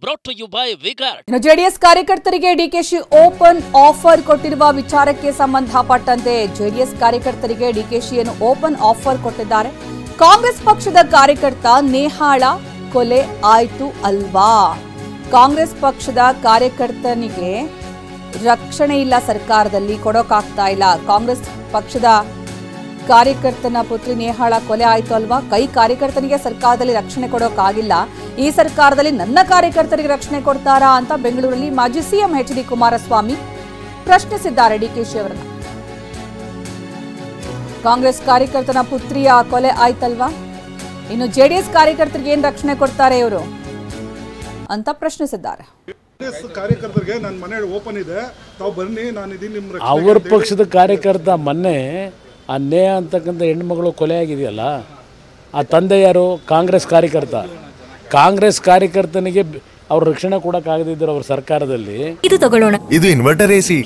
brought to you by Vigard. JDS ಕಾರ್ಯಕರ್ತರಿಗೆ DKShi open offer ಕೊಟ್ಟಿರುವ ವಿಚಾರಕ್ಕೆ ಸಂಬಂಧಪಟ್ಟಂತೆ ಜೆಡಿಎಸ್ ಕಾರ್ಯಕರ್ತರಿಗೆ ಡಿಕೆಶಿಯನ್ನು ಓಪನ್ ಆಫರ್ ಕೊಟ್ಟಿದ್ದಾರೆ. ಕಾಂಗ್ರೆಸ್ ಪಕ್ಷದ ಕಾರ್ಯಕರ್ತ ನೇಹಾಳ ಕೊಲೆ ಆಯ್ತು ಅಲ್ವಾ? ಕಾಂಗ್ರೆಸ್ ಪಕ್ಷದ ಕಾರ್ಯಕರ್ತನಿಗೆ ರಕ್ಷಣೆ ಇಲ್ಲ, ಸರ್ಕಾರದಲ್ಲಿ ಕೊಡೋಕಾಗ್ತಾ ಇಲ್ಲ. ಕಾಂಗ್ರೆಸ್ ಪಕ್ಷದ ಕಾರ್ಯಕರ್ತನ ಪುತ್ರಿ ನೇಹಾಳ ಕೊಲೆ ಆಯ್ತು ಅಲ್ವಾ? ಕೈ ಕಾರ್ಯಕರ್ತನಿಗೆ ಸರ್ಕಾರದಲ್ಲಿ ರಕ್ಷಣೆ ಕೊಡೋಕಾಗಿಲ್ಲ, ಈ ಸರ್ಕಾರದಲ್ಲಿ ನನ್ನ ಕಾರ್ಯಕರ್ತರಿಗೆ ರಕ್ಷಣೆ ಕೊಡ್ತಾರಾ ಅಂತ ಬೆಂಗಳೂರಲ್ಲಿ ಮಾಜಿ ಸಿಎಂ ಎಚ್ ಡಿ ಕುಮಾರಸ್ವಾಮಿ ಪ್ರಶ್ನಿಸಿದ್ದಾರೆ ಡಿಕೆಶಿ ಅವರನ್ನ. ಕಾಂಗ್ರೆಸ್ ಕಾರ್ಯಕರ್ತನ ಪುತ್ರಿಯ ಕೊಲೆ ಆಯ್ತಲ್ವಾ? ಇನ್ನು ಜೆಡಿಎಸ್ ಕಾರ್ಯಕರ್ತರಿಗೆ ಏನ್ ರಕ್ಷಣೆ ಕೊಡ್ತಾರೆ ಇವರು ಅಂತ ಪ್ರಶ್ನಿಸಿದ್ದಾರೆ. ಕಾರ್ಯಕರ್ತರಿಗೆ ನನ್ನ ಮನೆ ಓಪನ್ ಇದೆ, ತಾವು ಬನ್ನಿ, ನಾನು ಇದೀನಿ ನಿಮ್ಮ ರಕ್ಷಣೆಗೆ. ಅವ್ರ ಪಕ್ಷದ ಕಾರ್ಯಕರ್ತ ಮೊನ್ನೆ ಆ ನೇಹ ಅಂತಕ್ಕಂಥ ಹೆಣ್ಮಗಳು ಕೊಲೆ ಆಗಿದೆಯಲ್ಲ, ಆ ತಂದೆ ಯಾರು? ಕಾಂಗ್ರೆಸ್ ಕಾರ್ಯಕರ್ತ. ಕಾಂಗ್ರೆಸ್ ಕಾರ್ಯಕರ್ತನಿಗೆ ಅವ್ರ ರಕ್ಷಣೆ ಕೊಡೋಕ್ಕಾಗದಿದ್ದರು ಅವ್ರ ಸರ್ಕಾರದಲ್ಲಿ. ಇದು ತಗೊಳ್ಳೋಣ, ಇದು ಇನ್ವರ್ಟರ್ ಎಸಿ.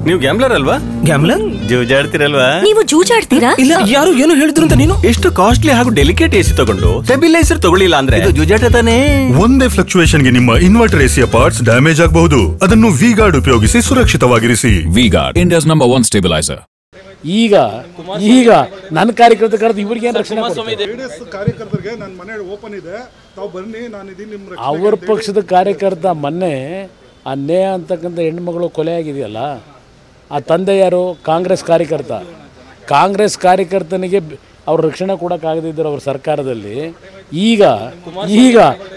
ನೀವು ಗ್ಯಾಮ್ಲರ್ ಅಲ್ವಾ? ಗ್ಯಾಮ್ಲರ್ ಜೂಜಾಡ್ತಿರಲ್ವಾ? ನೀವು ಜೂಜಾಡ್ತೀರಾ? ಇಲ್ಲ, ಯಾರು ಏನು ಹೇಳಿದ್ರು ಅಂತ ನೀನು ಎಷ್ಟು ಕಾಸ್ಟ್ಲಿ ಹಾಗೂ ಡೆಲಿಕೇಟ್ ಎಸಿ ತಗೊಂಡು ಸ್ಟೆಬಿಲೈಸರ್ ತಗೊಳ್ಳಿಲ್ಲ ಅಂದ್ರೆ ಇದು ಜೂಜಾಟ ತಾನೇ. ಒಂದೇ ಫ್ಲಕ್ಚುಯೇಷನ್ ಗೆ ನಿಮ್ಮ ಇನ್ವರ್ಟರ್ ಎಸಿಯ ಪಾರ್ಟ್ಸ್ ಡ್ಯಾಮೇಜ್ ಆಗಬಹುದು. ಅದನ್ನು ವಿಗಾರ್ಡ್ ಉಪಯೋಗಿಸಿ ಸುರಕ್ಷಿತವಾಗಿರಿಸಿ. V-Guard, India's number 1 stabiliser. ಈಗ ನನ್ನ ಕಾರ್ಯಕರ್ತ ಕರೆದು ಇವ್ರಿಗೆ ಏನು ರಕ್ಷಣೆ ಕೊಡ್ತಾರೆ? ಜೆಡಿಎಸ್ ಕಾರ್ಯಕರ್ತರಿಗೆ ನನ್ನ ಮನೆ ಓಪನ್ ಇದೆ, ತಾವು ಬನ್ನಿ, ನಾನು ಇದೀನಿ ನಿಮ್ಮ ರಕ್ಷಣೆಗೆ. ಅವ್ರ ಪಕ್ಷದ ಕಾರ್ಯಕರ್ತ ಮೊನ್ನೆ ಆ ನೇಹ ಅಂತಕ್ಕಂಥ ಹೆಣ್ಮಗಳು ಕೊಲೆ ಆಗಿದೆಯಲ್ಲ, ಆ ತಂದೆ ಯಾರು? ಕಾಂಗ್ರೆಸ್ ಕಾರ್ಯಕರ್ತ. ಕಾಂಗ್ರೆಸ್ ಕಾರ್ಯಕರ್ತನಿಗೆ ಅವ್ರ ರಕ್ಷಣೆ ಕೊಡೋಕ್ಕಾಗದಿದ್ದರು ಅವ್ರ ಸರ್ಕಾರದಲ್ಲಿ. ಈಗ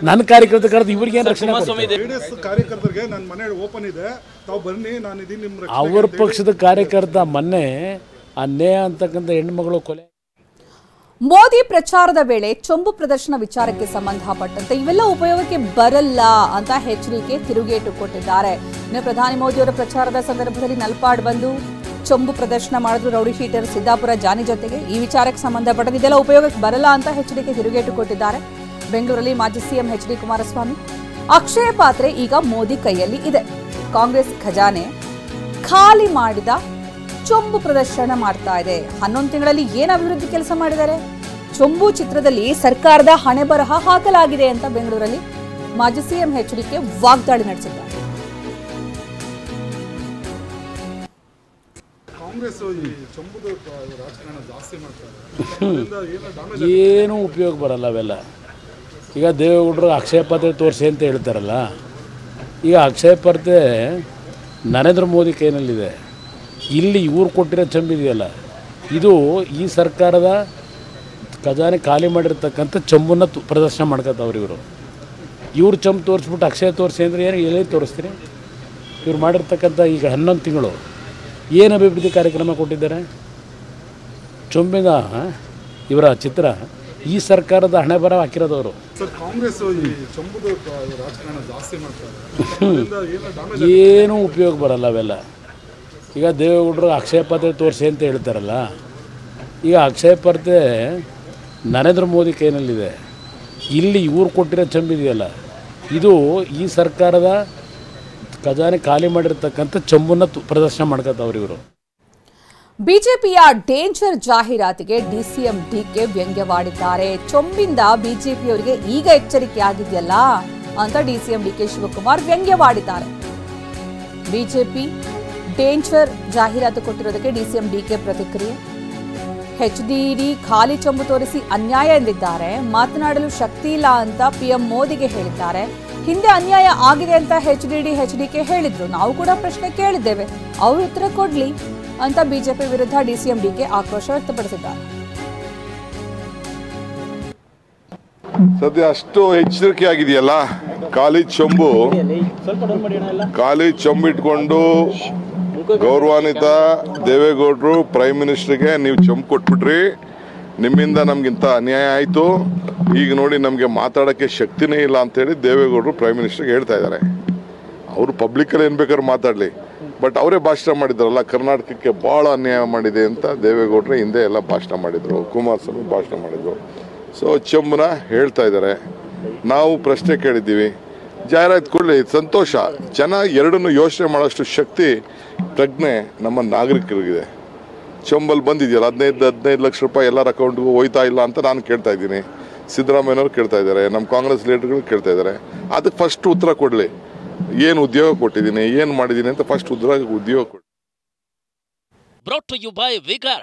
ನನ್ನ ಕಾರ್ಯಕರ್ತ ಕರೆದು ಇವ್ರಿಗೆ ಏನು ರಕ್ಷಣೆ ಕೊಡ್ತಾರೆ? ಜೆಡಿಎಸ್ ಕಾರ್ಯಕರ್ತರಿಗೆ ನನ್ನ ಮನೆ ಓಪನ್ ಇದೆ, ತಾವು ಬನ್ನಿ, ನಾನು ಇದೀನಿ ನಿಮ್ಮ ರಕ್ಷಣೆಗೆ. ಅವ್ರ ಪಕ್ಷದ ಕಾರ್ಯಕರ್ತ ಮೊನ್ನೆ ಆ ನೇಹ ಅಂತಕ್ಕಂಥ ಹೆಣ್ಮಗಳು ಕೊಲೆ. ಮೋದಿ ಪ್ರಚಾರದ ವೇಳೆ ಚೊಂಬು ಪ್ರದರ್ಶನ ವಿಚಾರಕ್ಕೆ ಸಂಬಂಧಪಟ್ಟಂತೆ ಇವೆಲ್ಲ ಉಪಯೋಗಕ್ಕೆ ಬರಲ್ಲ ಅಂತ ಎಚ್ಚರಿಕೆ ತಿರುಗೇಟು ಕೊಟ್ಟಿದ್ದಾರೆ. ಇನ್ನು ಪ್ರಧಾನಿ ಮೋದಿ ಅವರ ಪ್ರಚಾರದ ಸಂದರ್ಭದಲ್ಲಿ ನಲ್ಪಾಡ್ ಬಂದು ಚೊಂಬು ಪ್ರದರ್ಶನ ಮಾಡಿದ್ರು ರೌಡಿ ಶೀಟರ್ ಸಿದ್ದಾಪುರ ಜಾನಿ ಜೊತೆಗೆ. ಈ ವಿಚಾರಕ್ಕೆ ಸಂಬಂಧಪಟ್ಟಂತೆ ಇದೆಲ್ಲ ಉಪಯೋಗಕ್ಕೆ ಬರಲ್ಲ ಅಂತ ಎಚ್ಚರಿಕೆ ತಿರುಗೇಟು ಕೊಟ್ಟಿದ್ದಾರೆ. ಬೆಂಗಳೂರಲ್ಲಿ ಮಾಜಿ ಸಿಎಂ ಎಚ್ ಡಿ ಕುಮಾರಸ್ವಾಮಿ. ಅಕ್ಷಯ ಪಾತ್ರೆ ಈಗ ಮೋದಿ ಕೈಯಲ್ಲಿ ಇದೆ. ಕಾಂಗ್ರೆಸ್ ಖಜಾನೆ ಖಾಲಿ ಮಾಡಿದ ಚೊಂಬು ಪ್ರದರ್ಶನ ಮಾಡ್ತಾ ಇದೆ. 11 ತಿಂಗಳಲ್ಲಿ ಏನು ಅಭಿವೃದ್ಧಿ ಕೆಲಸ ಮಾಡಿದ್ದಾರೆ? ಚೊಂಬು ಚಿತ್ರದಲ್ಲಿ ಸರ್ಕಾರದ ಹಣೆ ಬರಹ ಹಾಕಲಾಗಿದೆ ಅಂತ ಬೆಂಗಳೂರಲ್ಲಿ ಮಾಜಿ ಸಿಎಂ ಎಚ್ ಡಿಕೆ ವಾಗ್ದಾಳಿ ನಡೆಸಿದ್ದಾರೆ. ಕಾಂಗ್ರೆಸ್ ಚೊಂಬುದು ರಾಜಕಾರಣ ಜಾಸ್ತಿ ಮಾಡ್ತಾರೆ, ಏನೂ ಉಪಯೋಗ ಬರಲ್ಲ ಅವೆಲ್ಲ. ಈಗ ದೇವೇಗೌಡರು ಅಕ್ಷಯ ಪಾತ್ರೆ ತೋರಿಸಿ ಅಂತ ಹೇಳ್ತಾರಲ್ಲ, ಈಗ ಅಕ್ಷಯ ಪಾತ್ರೆ ನರೇಂದ್ರ ಮೋದಿ ಕೈನಲ್ಲಿದೆ. ಇಲ್ಲಿ ಇವ್ರು ಕೊಟ್ಟಿರೋ ಚಂಬಿದೆಯಲ್ಲ, ಇದು ಈ ಸರ್ಕಾರದ ಖಜಾನೆ ಖಾಲಿ ಮಾಡಿರ್ತಕ್ಕಂಥ ಚಂಬನ್ನು ಪ್ರದರ್ಶನ ಮಾಡ್ಕೊತಾವ್ರಿ ಇವರು. ಇವ್ರು ಚಂಬು ತೋರಿಸ್ಬಿಟ್ಟು ಅಕ್ಷಯ ತೋರಿಸಿ ಅಂದರೆ ಏನು ಎಲ್ಲಿ ತೋರಿಸ್ತೀರಿ? ಇವ್ರು ಮಾಡಿರ್ತಕ್ಕಂಥ ಈಗ 11 ತಿಂಗಳು ಏನು ಅಭಿವೃದ್ಧಿ ಕಾರ್ಯಕ್ರಮ ಕೊಟ್ಟಿದ್ದಾರೆ? ಚೊಂಬಿನ ಇವರ ಚಿತ್ರ ಈ ಸರ್ಕಾರದ ಹಣೆ ಬರ ಹಾಕಿರೋದವರು. ಕಾಂಗ್ರೆಸ್ ಚೊಂಬುದು ರಾಜಕಾರಣ ಜಾಸ್ತಿ ಮಾಡ್ತಾರೆ, ಏನೂ ಉಪಯೋಗ ಬರಲ್ಲ ಅವೆಲ್ಲ. ಈಗ ದೇವೇಗೌಡರು ಅಕ್ಷಯ ಪಾತ್ರೆ ತೋರಿಸಿ ಅಂತ ಹೇಳ್ತಾರಲ್ಲ, ಈಗ ಅಕ್ಷಯ ಪಾತ್ರೆ ನರೇಂದ್ರ ಮೋದಿ ಕೈನಲ್ಲಿದೆ. ಇಲ್ಲಿ ಇವ್ರು ಕೊಟ್ಟಿರೋ ಚಂಬಿದೆಯಲ್ಲ, ಇದು ಈ ಸರ್ಕಾರದ ಖಜಾನೆ ಖಾಲಿ ಮಾಡಿರ್ತಕ್ಕಂಥ ಚಂಬನ್ನು ಪ್ರದರ್ಶನ ಮಾಡ್ಕೊತಾವ್ರಿ ಇವರು. ಬಿಜೆಪಿಯ ಡೇಂಜರ್ ಜಾಹೀರಾತಿಗೆ ಡಿಸಿಎಂ ಡಿಕೆ ವ್ಯಂಗ್ಯವಾಡಿದ್ದಾರೆ. ಚೊಂಬಿಂದ ಬಿಜೆಪಿಯವರಿಗೆ ಈಗ ಎಚ್ಚರಿಕೆ ಆಗಿದೆಯಲ್ಲ ಅಂತ ಡಿಸಿಎಂ ಡಿಕೆ ಶಿವಕುಮಾರ್ ವ್ಯಂಗ್ಯವಾಡಿದ್ದಾರೆ. ಬಿಜೆಪಿ ಡೇಂಜರ್ ಜಾಹೀರಾತು ಕೊಟ್ಟಿರೋದಕ್ಕೆ ಡಿಸಿಎಂ ಡಿಕೆ ಪ್ರತಿಕ್ರಿಯೆ. ಎಚ್ಡಿಡಿ ಖಾಲಿ ಚೊಂಬು ತೋರಿಸಿ ಅನ್ಯಾಯ ಎಂದಿದ್ದಾರೆ. ಮಾತನಾಡಲು ಶಕ್ತಿ ಇಲ್ಲ ಅಂತ ಪಿಎಂ ಮೋದಿಗೆ ಹೇಳಿದ್ದಾರೆ. ಹಿಂದೆ ಅನ್ಯಾಯ ಆಗಿದೆ ಅಂತ ಎಚ್ಡಿಕೆ ಹೇಳಿದ್ರು, ನಾವು ಕೂಡ ಪ್ರಶ್ನೆ ಕೇಳಿದ್ದೇವೆ, ಅವರು ಉತ್ತರ ಕೊಡ್ಲಿ ಅಂತ ಬಿಜೆಪಿ ವಿರುದ್ಧ ಡಿಸಿಎಂ ಡಿಕೆ ಆಕ್ರೋಶ ವ್ಯಕ್ತಪಡಿಸಿದ್ದಾರೆ. ಸದ್ಯ ಅಷ್ಟು ಎಚ್ಚರಿಕೆ ಆಗಿದೆಯಲ್ಲ, ಖಾಲಿ ಚೊಂಬು ಇಟ್ಕೊಂಡು ಗೌರವಾನ್ವಿತ ದೇವೇಗೌಡರು ಪ್ರೈಮ್ ಮಿನಿಸ್ಟರ್ಗೆ ನೀವು ಚೊಂಬು ಕೊಟ್ಬಿಟ್ರಿ, ನಿಮ್ಮಿಂದ ನಮ್ಗಿಂತ ಅನ್ಯಾಯ ಆಯಿತು, ಈಗ ನೋಡಿ ನಮಗೆ ಮಾತಾಡೋಕ್ಕೆ ಶಕ್ತಿನೇ ಇಲ್ಲ ಅಂತೇಳಿ ದೇವೇಗೌಡರು ಪ್ರೈಮ್ ಮಿನಿಸ್ಟರ್ಗೆ ಹೇಳ್ತಾ ಇದ್ದಾರೆ. ಅವರು ಪಬ್ಲಿಕಲ್ಲಿ ಏನು ಬೇಕಾದ್ರೂ ಮಾತಾಡಲಿ, ಬಟ್ ಅವರೇ ಭಾಷಣ ಮಾಡಿದ್ರಲ್ಲ, ಕರ್ನಾಟಕಕ್ಕೆ ಭಾಳ ಅನ್ಯಾಯ ಮಾಡಿದೆ ಅಂತ ದೇವೇಗೌಡರು ಹಿಂದೆ ಎಲ್ಲ ಭಾಷಣ ಮಾಡಿದರು, ಕುಮಾರಸ್ವಾಮಿ ಭಾಷಣ ಮಾಡಿದರು. ಸೊ ಚೊಂಬನ್ನ ಹೇಳ್ತಾ ಇದ್ದಾರೆ. ನಾವು ಪ್ರಶ್ನೆ ಕೇಳಿದ್ದೀವಿ, ಜಾಹೀರಾತು ಕೊಡಲಿ, ಸಂತೋಷ, ಚೆನ್ನಾಗಿ ಎರಡನ್ನೂ ಯೋಚನೆ ಮಾಡೋಷ್ಟು ಶಕ್ತಿ ಪ್ರಜ್ಞೆ ನಮ್ಮ ನಾಗರಿಕರಿಗಿದೆ. ಚೊಂಬಲ್ಲಿ ಬಂದಿದೆಯಲ್ಲ 15 ಲಕ್ಷ ರೂಪಾಯಿ ಎಲ್ಲರ ಅಕೌಂಟ್ಗೂ ಹೋಯ್ತಾ ಇಲ್ಲ ಅಂತ ನಾನು ಕೇಳ್ತಾ ಇದ್ದೀನಿ. ಸಿದ್ದರಾಮಯ್ಯನವ್ರು ಕೇಳ್ತಾ ಇದ್ದಾರೆ, ನಮ್ಮ ಕಾಂಗ್ರೆಸ್ ಲೀಡರ್ಗಳು ಕೇಳ್ತಾ ಇದ್ದಾರೆ. ಅದಕ್ಕೆ ಫಸ್ಟ್ ಉತ್ತರ ಕೊಡಲಿ. ಏನು ಉದ್ಯೋಗ ಕೊಟ್ಟಿದ್ದೀನಿ, ಏನು ಮಾಡಿದ್ದೀನಿ ಅಂತ ಫಸ್ಟ್ ಉದ್ಯೋಗ ಕೊಡಿ. Brought to you by Vigard.